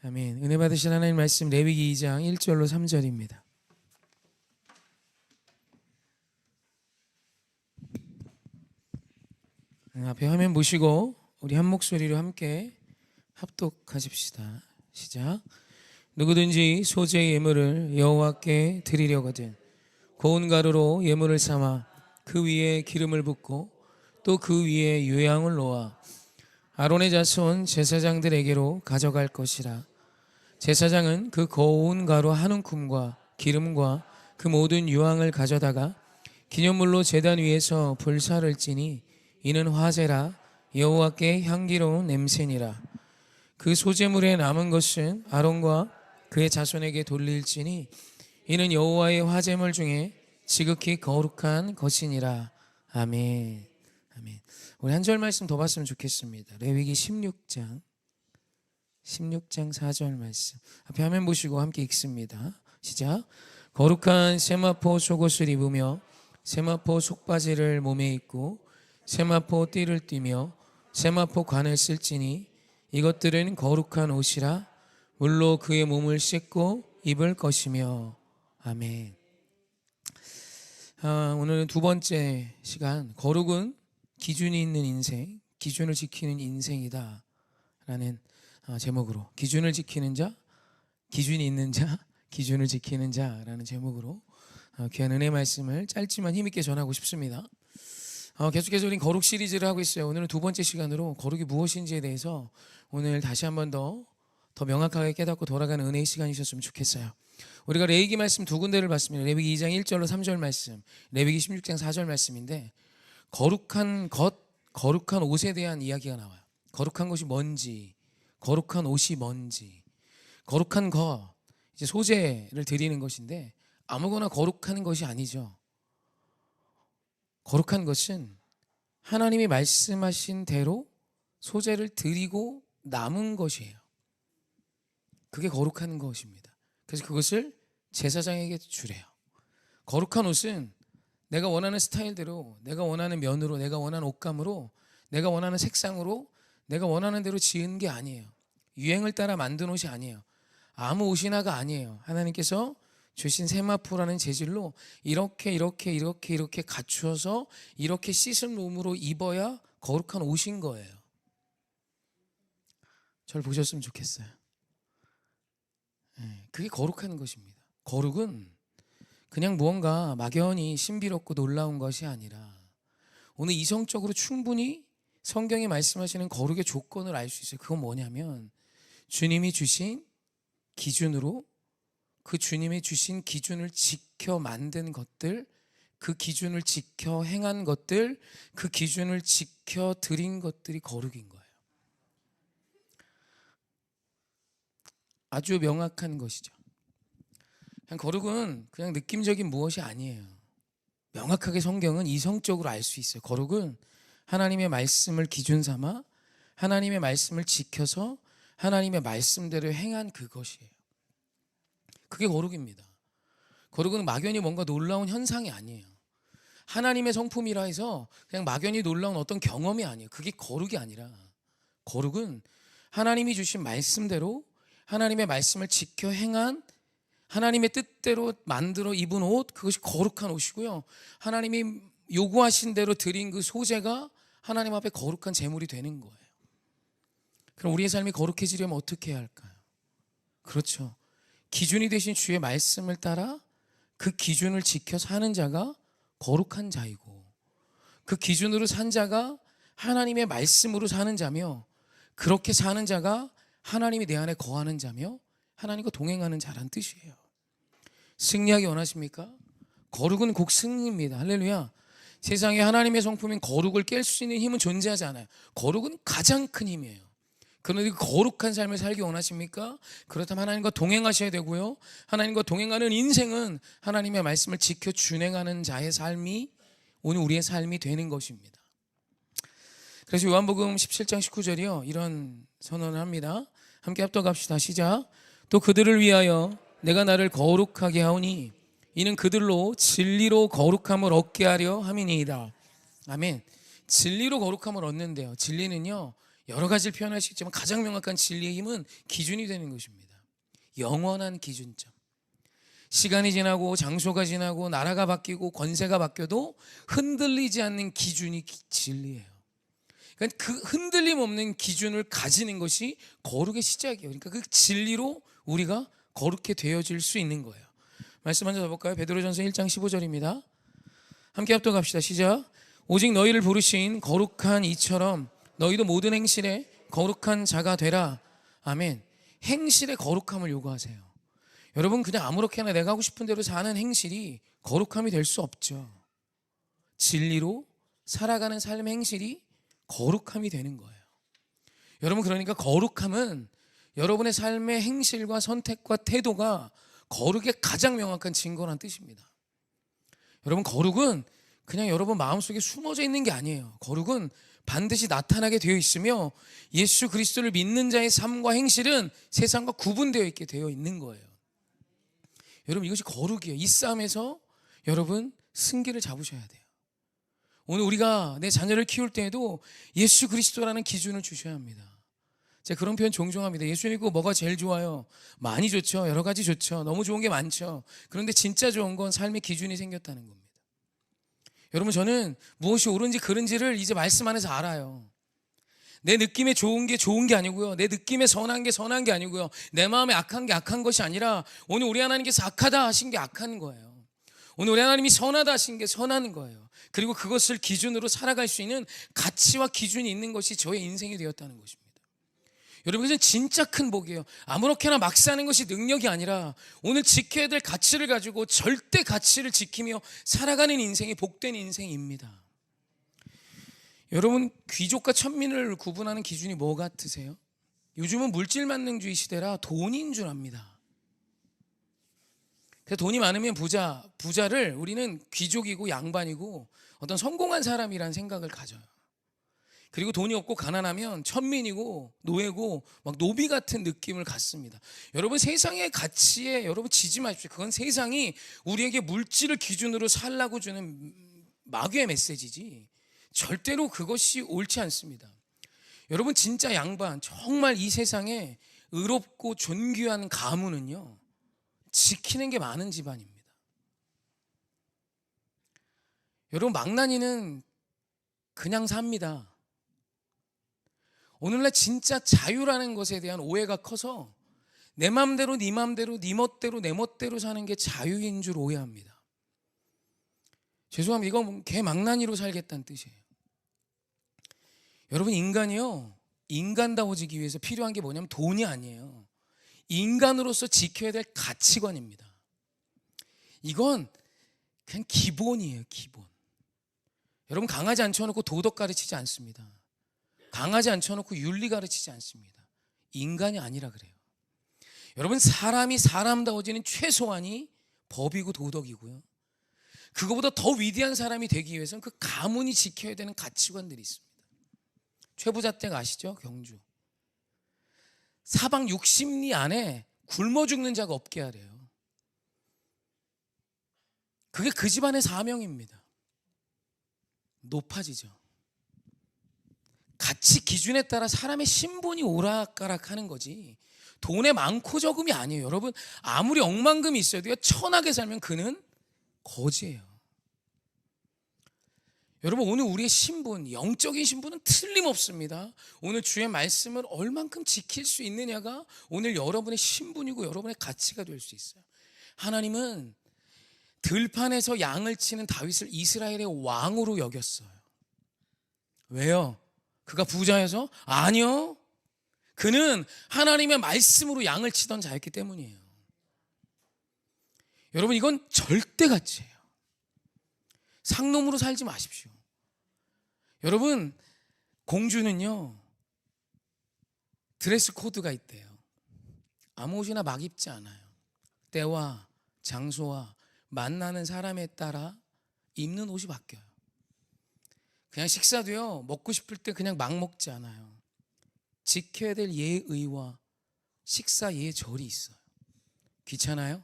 아멘. 은혜 받으신 하나님 말씀 레위기 2장 1절로 3절입니다. 앞에 화면 보시고 우리 한 목소리로 함께 합독하십시다. 시작. 누구든지 소재의 예물을 여호와께 드리려거든 고운 가루로 예물을 삼아 그 위에 기름을 붓고 또 그 위에 유향을 놓아 아론의 자손 제사장들에게로 가져갈 것이라. 제사장은 그 고운 가루 한 움큼과 기름과 그 모든 유향을 가져다가 기념물로 제단 위에서 불사를 찌니 이는 화제라 여호와께 향기로운 냄새니라. 그 소제물에 남은 것은 아론과 그의 자손에게 돌릴지니 이는 여호와의 화제물 중에 지극히 거룩한 것이니라. 아멘. 아멘. 우리 한 절 말씀 더 봤으면 좋겠습니다. 레위기 16장 4절 말씀. 앞에 화면 보시고 함께 읽습니다. 시작. 거룩한 세마포 속옷을 입으며 세마포 속바지를 몸에 입고 세마포 띠를 띠며 세마포 관을 쓸지니 이것들은 거룩한 옷이라. 물로 그의 몸을 씻고 입을 것이며. 아멘. 오늘은 두 번째 시간, 거룩은 기준이 있는 인생, 기준을 지키는 인생이다 라는 제목으로, 기준을 지키는 자, 기준이 있는 자, 기준을 지키는 자라는 제목으로 귀한 은혜 말씀을 짧지만 힘있게 전하고 싶습니다. 계속해서 우린 거룩 시리즈를 하고 있어요. 오늘은 두 번째 시간으로 거룩이 무엇인지에 대해서 오늘 다시 한번 더 명확하게 깨닫고 돌아가는 은혜의 시간이셨으면 좋겠어요. 우리가 레위기 말씀 두 군데를 봤습니다. 레위기 2장 1절로 3절 말씀, 레위기 16장 4절 말씀인데, 거룩한 것, 거룩한 옷에 대한 이야기가 나와요. 거룩한 것이 뭔지, 거룩한 옷이 뭔지. 거룩한 것, 이제 소재를 드리는 것인데 아무거나 거룩한 것이 아니죠. 거룩한 것은 하나님이 말씀하신 대로 소재를 드리고 남은 것이에요. 그게 거룩한 것입니다. 그래서 그것을 제사장에게 주래요. 거룩한 옷은 내가 원하는 스타일대로, 내가 원하는 면으로, 내가 원하는 옷감으로, 내가 원하는 색상으로, 내가 원하는 대로 지은 게 아니에요. 유행을 따라 만든 옷이 아니에요. 아무 옷이나가 아니에요. 하나님께서 주신 세마포라는 재질로 이렇게 갖추어서 이렇게 씻은 몸으로 입어야 거룩한 옷인 거예요. 저를 보셨으면 좋겠어요. 그게 거룩한 것입니다. 거룩은 그냥 무언가 막연히 신비롭고 놀라운 것이 아니라, 오늘 이성적으로 충분히 성경이 말씀하시는 거룩의 조건을 알 수 있어요. 그건 뭐냐면, 주님이 주신 기준으로, 그 주님이 주신 기준을 지켜 만든 것들, 그 기준을 지켜 행한 것들, 그 기준을 지켜 드린 것들이 거룩인 거예요. 아주 명확한 것이죠. 그냥 거룩은 그냥 느낌적인 무엇이 아니에요. 명확하게 성경은 이성적으로 알 수 있어요. 거룩은 하나님의 말씀을 기준 삼아 하나님의 말씀을 지켜서 하나님의 말씀대로 행한 그것이에요. 그게 거룩입니다. 거룩은 막연히 뭔가 놀라운 현상이 아니에요. 하나님의 성품이라 해서 그냥 막연히 놀라운 어떤 경험이 아니에요. 그게 거룩이 아니라, 거룩은 하나님이 주신 말씀대로 하나님의 말씀을 지켜 행한, 하나님의 뜻대로 만들어 입은 옷, 그것이 거룩한 옷이고요. 하나님이 요구하신 대로 드린 그 소재가 하나님 앞에 거룩한 제물이 되는 거예요. 그럼 우리의 삶이 거룩해지려면 어떻게 해야 할까요? 그렇죠. 기준이 되신 주의 말씀을 따라 그 기준을 지켜 사는 자가 거룩한 자이고, 그 기준으로 산 자가 하나님의 말씀으로 사는 자며, 그렇게 사는 자가 하나님이 내 안에 거하는 자며 하나님과 동행하는 자란 뜻이에요. 승리하기 원하십니까? 거룩은 곧 승리입니다. 할렐루야. 세상에 하나님의 성품인 거룩을 깰 수 있는 힘은 존재하지 않아요. 거룩은 가장 큰 힘이에요. 그런데 거룩한 삶을 살기 원하십니까? 그렇다면 하나님과 동행하셔야 되고요. 하나님과 동행하는 인생은 하나님의 말씀을 지켜 준행하는 자의 삶이 오늘 우리의 삶이 되는 것입니다. 그래서 요한복음 17장 19절이요, 이런 선언을 합니다. 함께 합독합시다. 시작. 또 그들을 위하여 내가 나를 거룩하게 하오니 이는 그들로 진리로 거룩함을 얻게 하려 함이니이다. 아멘. 진리로 거룩함을 얻는데요. 진리는요, 여러 가지를 표현할 수 있지만 가장 명확한 진리의 힘은 기준이 되는 것입니다. 영원한 기준점. 시간이 지나고 장소가 지나고 나라가 바뀌고 권세가 바뀌어도 흔들리지 않는 기준이 진리예요. 그러니까 그 흔들림 없는 기준을 가지는 것이 거룩의 시작이에요. 그러니까 그 진리로 우리가 거룩해 되어질 수 있는 거예요. 말씀 한번 볼까요? 베드로전서 1장 15절입니다. 함께 합독합시다. 시작. 오직 너희를 부르신 거룩한 이처럼 너희도 모든 행실에 거룩한 자가 되라. 아멘. 행실의 거룩함을 요구하세요. 여러분, 그냥 아무렇게나 내가 하고 싶은 대로 사는 행실이 거룩함이 될 수 없죠. 진리로 살아가는 삶의 행실이 거룩함이 되는 거예요. 여러분, 그러니까 거룩함은 여러분의 삶의 행실과 선택과 태도가 거룩의 가장 명확한 증거란 뜻입니다. 여러분, 거룩은 그냥 여러분 마음속에 숨어져 있는 게 아니에요. 거룩은 반드시 나타나게 되어 있으며 예수 그리스도를 믿는 자의 삶과 행실은 세상과 구분되어 있게 되어 있는 거예요. 여러분, 이것이 거룩이에요. 이 싸움에서 여러분 승기를 잡으셔야 돼요. 오늘 우리가 내 자녀를 키울 때에도 예수 그리스도라는 기준을 주셔야 합니다. 제가 그런 표현 종종 합니다. 예수 믿고 뭐가 제일 좋아요? 많이 좋죠. 여러 가지 좋죠. 너무 좋은 게 많죠. 그런데 진짜 좋은 건 삶의 기준이 생겼다는 겁니다. 여러분, 저는 무엇이 옳은지 그른지를 이제 말씀 안에서 알아요. 내 느낌에 좋은 게 아니고요. 내 느낌에 선한 게 선한 게 아니고요. 내 마음에 악한 게 악한 것이 아니라 오늘 우리 하나님께서 악하다 하신 게 악한 거예요. 오늘 우리 하나님이 선하다 하신 게 선한 거예요. 그리고 그것을 기준으로 살아갈 수 있는 가치와 기준이 있는 것이 저의 인생이 되었다는 것입니다. 여러분, 이것은 진짜 큰 복이에요. 아무렇게나 막 사는 것이 능력이 아니라 오늘 지켜야 될 가치를 가지고 절대 가치를 지키며 살아가는 인생이 복된 인생입니다. 여러분, 귀족과 천민을 구분하는 기준이 뭐 같으세요? 요즘은 물질만능주의 시대라 돈인 줄 압니다. 그래서 돈이 많으면 부자를 우리는 귀족이고 양반이고 어떤 성공한 사람이라는 생각을 가져요. 그리고 돈이 없고 가난하면 천민이고 노예고 막 노비 같은 느낌을 갖습니다. 여러분, 세상의 가치에 여러분 지지 마십시오. 그건 세상이 우리에게 물질을 기준으로 살라고 주는 마귀의 메시지지 절대로 그것이 옳지 않습니다. 여러분, 진짜 양반, 정말 이 세상에 의롭고 존귀한 가문은요 지키는 게 많은 집안입니다. 여러분, 망나니는 그냥 삽니다. 오늘날 진짜 자유라는 것에 대한 오해가 커서 내 맘대로 네 맘대로 네 멋대로 내 멋대로 사는 게 자유인 줄 오해합니다. 죄송합니다. 이건 개망나니로 살겠다는 뜻이에요. 여러분, 인간이요 인간다워지기 위해서 필요한 게 뭐냐면 돈이 아니에요. 인간으로서 지켜야 될 가치관입니다. 이건 그냥 기본이에요. 기본. 여러분, 강아지 앉혀놓고 도덕 가르치지 않습니다. 강아지 앉혀놓고 윤리 가르치지 않습니다. 인간이 아니라 그래요. 여러분, 사람이 사람다워지는 최소한이 법이고 도덕이고요. 그거보다 더 위대한 사람이 되기 위해서는 그 가문이 지켜야 되는 가치관들이 있습니다. 최부자댁 아시죠? 경주. 사방 60리 안에 굶어 죽는 자가 없게 하래요. 그게 그 집안의 사명입니다. 높아지죠. 가치 기준에 따라 사람의 신분이 오락가락하는 거지 돈의 많고 적음이 아니에요. 여러분, 아무리 억만금이 있어도요 천하게 살면 그는 거지예요. 여러분, 오늘 우리의 신분, 영적인 신분은 틀림없습니다. 오늘 주의 말씀을 얼만큼 지킬 수 있느냐가 오늘 여러분의 신분이고 여러분의 가치가 될 수 있어요. 하나님은 들판에서 양을 치는 다윗을 이스라엘의 왕으로 여겼어요. 왜요? 그가 부자여서? 아니요. 그는 하나님의 말씀으로 양을 치던 자였기 때문이에요. 여러분, 이건 절대 가치예요. 상놈으로 살지 마십시오. 여러분, 공주는요 드레스 코드가 있대요. 아무 옷이나 막 입지 않아요. 때와 장소와 만나는 사람에 따라 입는 옷이 바뀌어요. 그냥 식사도요 먹고 싶을 때 그냥 막 먹지 않아요. 지켜야 될 예의와 식사 예절이 있어요. 귀찮아요?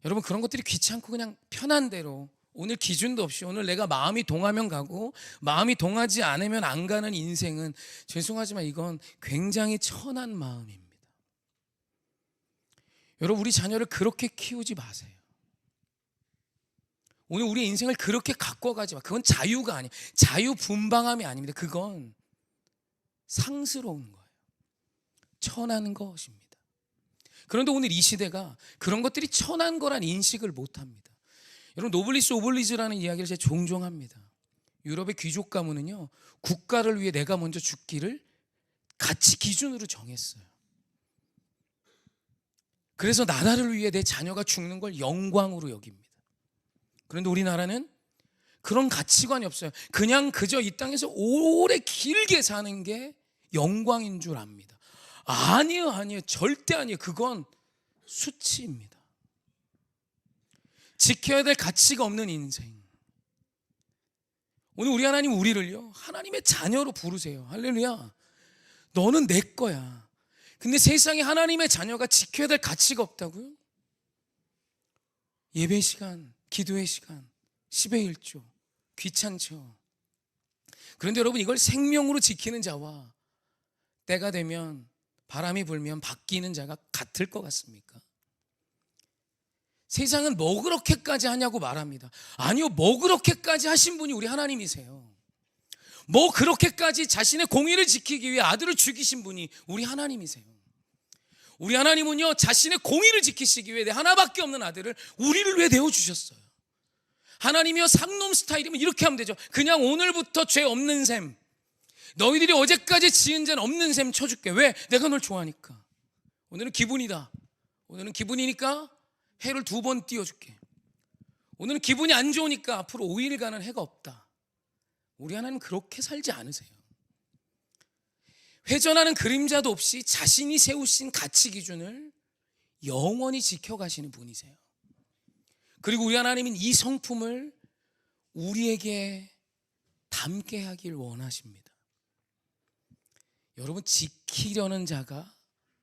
여러분, 그런 것들이 귀찮고 그냥 편한 대로 오늘 기준도 없이 오늘 내가 마음이 동하면 가고 마음이 동하지 않으면 안 가는 인생은 죄송하지만 이건 굉장히 천한 마음입니다. 여러분, 우리 자녀를 그렇게 키우지 마세요. 오늘 우리 인생을 그렇게 갖고 가지 마. 그건 자유가 아니에요. 자유분방함이 아닙니다. 그건 상스러운 거예요. 천한 것입니다. 그런데 오늘 이 시대가 그런 것들이 천한 거란 인식을 못합니다. 여러분, 노블리스 오블리주라는 이야기를 제가 종종 합니다. 유럽의 귀족 가문은요, 국가를 위해 내가 먼저 죽기를 가치 기준으로 정했어요. 그래서 나라를 위해 내 자녀가 죽는 걸 영광으로 여깁니다. 그런데 우리나라는 그런 가치관이 없어요. 그냥 그저 이 땅에서 오래 길게 사는 게 영광인 줄 압니다. 아니에요, 아니에요. 절대 아니에요. 그건 수치입니다. 지켜야 될 가치가 없는 인생. 오늘 우리 하나님 우리를요, 하나님의 자녀로 부르세요. 할렐루야. 너는 내 거야. 근데 세상에 하나님의 자녀가 지켜야 될 가치가 없다고요? 예배 시간, 기도의 시간, 10의 1조 귀찮죠. 그런데 여러분, 이걸 생명으로 지키는 자와 때가 되면 바람이 불면 바뀌는 자가 같을 것 같습니까? 세상은 뭐 그렇게까지 하냐고 말합니다. 아니요, 뭐 그렇게까지 하신 분이 우리 하나님이세요. 뭐 그렇게까지 자신의 공의를 지키기 위해 아들을 죽이신 분이 우리 하나님이세요. 우리 하나님은요, 자신의 공의를 지키시기 위해 내 하나밖에 없는 아들을 우리를 위해 내어주셨어요. 하나님이요, 상놈 스타일이면 이렇게 하면 되죠. 그냥 오늘부터 죄 없는 셈, 너희들이 어제까지 지은 죄는 없는 셈 쳐줄게. 왜? 내가 널 좋아하니까. 오늘은 기분이다. 오늘은 기분이니까 해를 2번 띄워줄게. 오늘은 기분이 안 좋으니까 앞으로 5일간은 해가 없다. 우리 하나님 그렇게 살지 않으세요. 회전하는 그림자도 없이 자신이 세우신 가치 기준을 영원히 지켜가시는 분이세요. 그리고 우리 하나님은 이 성품을 우리에게 담게 하길 원하십니다. 여러분, 지키려는 자가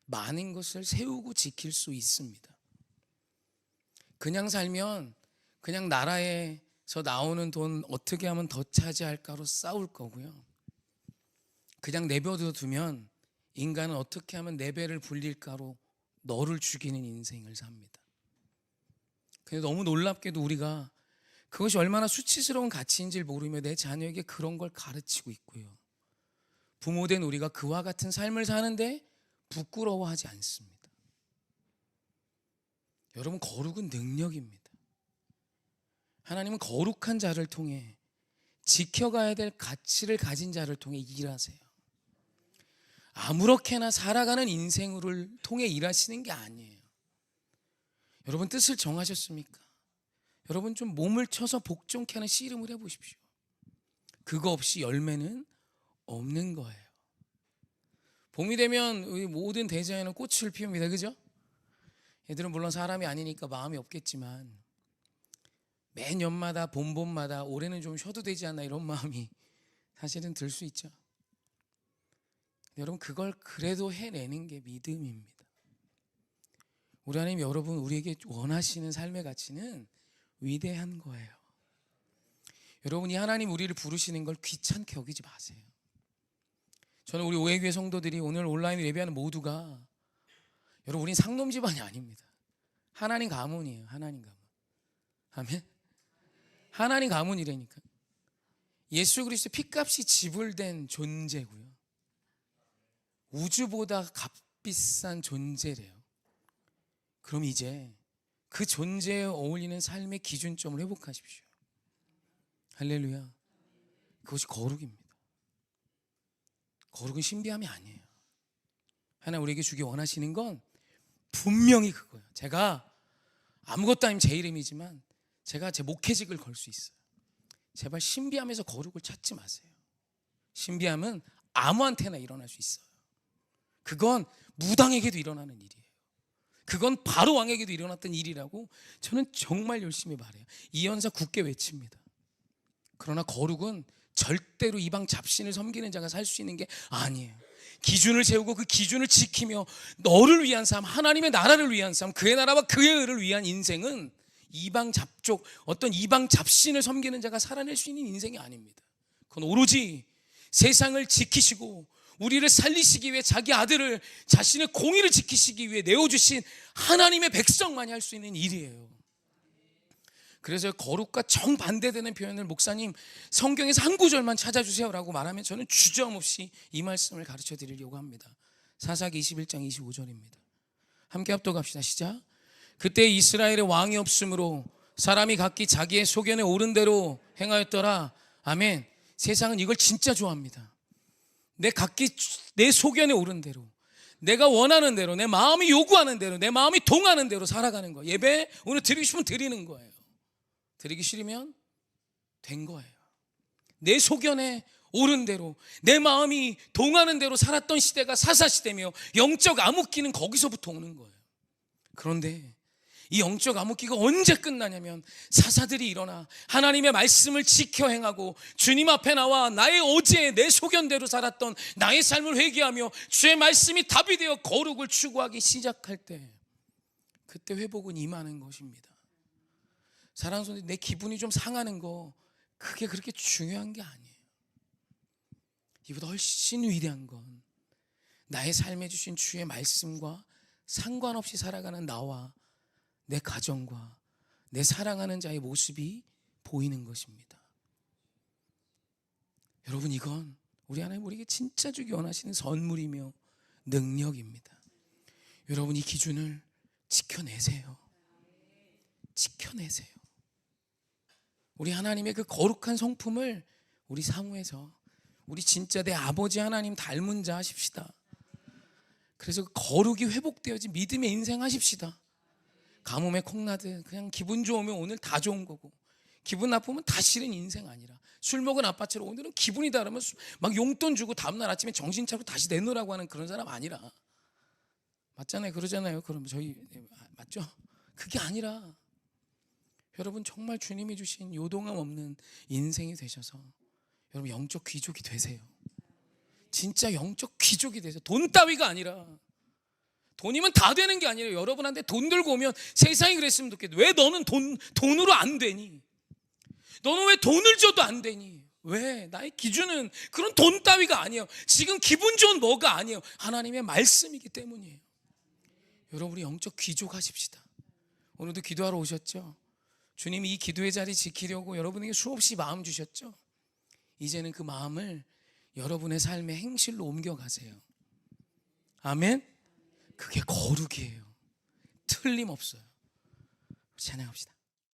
많은 것을 세우고 지킬 수 있습니다. 그냥 살면 그냥 나라에서 나오는 돈 어떻게 하면 더 차지할까로 싸울 거고요. 그냥 내버려 두면 인간은 어떻게 하면 내 배를 불릴까로 너를 죽이는 인생을 삽니다. 근데 너무 놀랍게도 우리가 그것이 얼마나 수치스러운 가치인지를 모르며 내 자녀에게 그런 걸 가르치고 있고요. 부모된 우리가 그와 같은 삶을 사는데 부끄러워하지 않습니다. 여러분, 거룩은 능력입니다. 하나님은 거룩한 자를 통해 지켜가야 될 가치를 가진 자를 통해 일하세요. 아무렇게나 살아가는 인생을 통해 일하시는 게 아니에요. 여러분, 뜻을 정하셨습니까? 여러분, 좀 몸을 쳐서 복종케 하는 씨름을 해보십시오. 그거 없이 열매는 없는 거예요. 봄이 되면 우리 모든 대자연은 꽃을 피웁니다. 그죠? 얘들은 물론 사람이 아니니까 마음이 없겠지만 매년마다 봄마다 올해는 좀 쉬어도 되지 않나 이런 마음이 사실은 들 수 있죠. 여러분, 그걸 그래도 해내는 게 믿음입니다. 우리 하나님, 여러분, 우리에게 원하시는 삶의 가치는 위대한 거예요. 여러분, 이 하나님 우리를 부르시는 걸 귀찮게 여기지 마세요. 저는 우리 오해교회 성도들이 오늘 온라인 예배하는 모두가, 여러분, 우린 상놈 집안이 아닙니다. 하나님 가문이에요. 하나님 가문. 아멘. 하나님 가문이라니까. 예수 그리스도 피값이 지불된 존재고요. 우주보다 값비싼 존재래요. 그럼 이제 그 존재에 어울리는 삶의 기준점을 회복하십시오. 할렐루야. 그것이 거룩입니다. 거룩은 신비함이 아니에요. 하나님 우리에게 주기 원하시는 건 분명히 그거예요. 제가 아무것도 아닌 제 이름이지만 제가 제 목회직을 걸 수 있어요. 제발 신비함에서 거룩을 찾지 마세요. 신비함은 아무한테나 일어날 수 있어요. 그건 무당에게도 일어나는 일이에요. 그건 바로 왕에게도 일어났던 일이라고 저는 정말 열심히 말해요. 이연사 굳게 외칩니다. 그러나 거룩은 절대로 이방 잡신을 섬기는 자가 살 수 있는 게 아니에요. 기준을 세우고 그 기준을 지키며 너를 위한 삶, 하나님의 나라를 위한 삶, 그의 나라와 그의 의를 위한 인생은 이방 잡족, 어떤 이방 잡신을 섬기는 자가 살아낼 수 있는 인생이 아닙니다. 그건 오로지 세상을 지키시고 우리를 살리시기 위해 자기 아들을 자신의 공의를 지키시기 위해 내어주신 하나님의 백성만이 할 수 있는 일이에요. 그래서 거룩과 정반대되는 표현을 목사님 성경에서 한 구절만 찾아주세요라고 말하면 저는 주저없이 이 말씀을 가르쳐 드리려고 합니다. 사사기 21장 25절입니다. 함께 합독합시다. 시작. 그때 이스라엘의 왕이 없으므로 사람이 각기 자기의 소견에 오른 대로 행하였더라. 아멘. 세상은 이걸 진짜 좋아합니다. 내 소견에 오른 대로, 내가 원하는 대로, 내 마음이 요구하는 대로, 내 마음이 동하는 대로 살아가는 거예요. 예배 오늘 드리고 싶으면 드리는 거예요. 드리기 싫으면 된 거예요. 내 소견에 오른 대로, 내 마음이 동하는 대로 살았던 시대가 사사시대며 영적 암흑기는 거기서부터 오는 거예요. 그런데 이 영적 암흑기가 언제 끝나냐면 사사들이 일어나 하나님의 말씀을 지켜 행하고 주님 앞에 나와 나의 어제 내 소견대로 살았던 나의 삶을 회개하며 주의 말씀이 답이 되어 거룩을 추구하기 시작할 때, 그때 회복은 임하는 것입니다. 사랑하는 성도님, 내 기분이 좀 상하는 거 그게 그렇게 중요한 게 아니에요. 이보다 훨씬 위대한 건 나의 삶에 주신 주의 말씀과 상관없이 살아가는 나와 내 가정과 내 사랑하는 자의 모습이 보이는 것입니다. 여러분, 이건 우리 하나님 우리에게 진짜 주기 원하시는 선물이며 능력입니다. 여러분, 이 기준을 지켜내세요. 지켜내세요. 우리 하나님의 그 거룩한 성품을 우리 사무에서 우리 진짜 내 아버지 하나님 닮은 자 하십시다. 그래서 그 거룩이 회복되어진 믿음의 인생 하십시다. 가뭄에 콩나듯 그냥 기분 좋으면 오늘 다 좋은 거고, 기분 나쁘면 다 싫은 인생 아니라, 술 먹은 아빠처럼 오늘은 기분이 다르면 막 용돈 주고 다음날 아침에 정신 차리고 다시 내놓으라고 하는 그런 사람 아니라, 맞잖아요. 그러잖아요. 그럼 저희 맞죠? 그게 아니라 여러분 정말 주님이 주신 요동함 없는 인생이 되셔서 여러분 영적 귀족이 되세요. 진짜 영적 귀족이 되세요. 돈 따위가 아니라, 돈이면 다 되는 게 아니라 여러분한테 돈 들고 오면 세상이 그랬으면 좋겠다. 왜 너는 돈으로 안 되니? 너는 왜 돈을 줘도 안 되니? 왜? 나의 기준은 그런 돈 따위가 아니에요. 지금 기분 좋은 뭐가 아니에요. 하나님의 말씀이기 때문이에요. 여러분이 영적 귀족 하십시다. 오늘도 기도하러 오셨죠? 주님이 이 기도의 자리 지키려고 여러분에게 수없이 마음 주셨죠? 이제는 그 마음을 여러분의 삶의 행실로 옮겨가세요. 아멘. 그게 거룩이에요. 틀림없어요. 찬양합시다.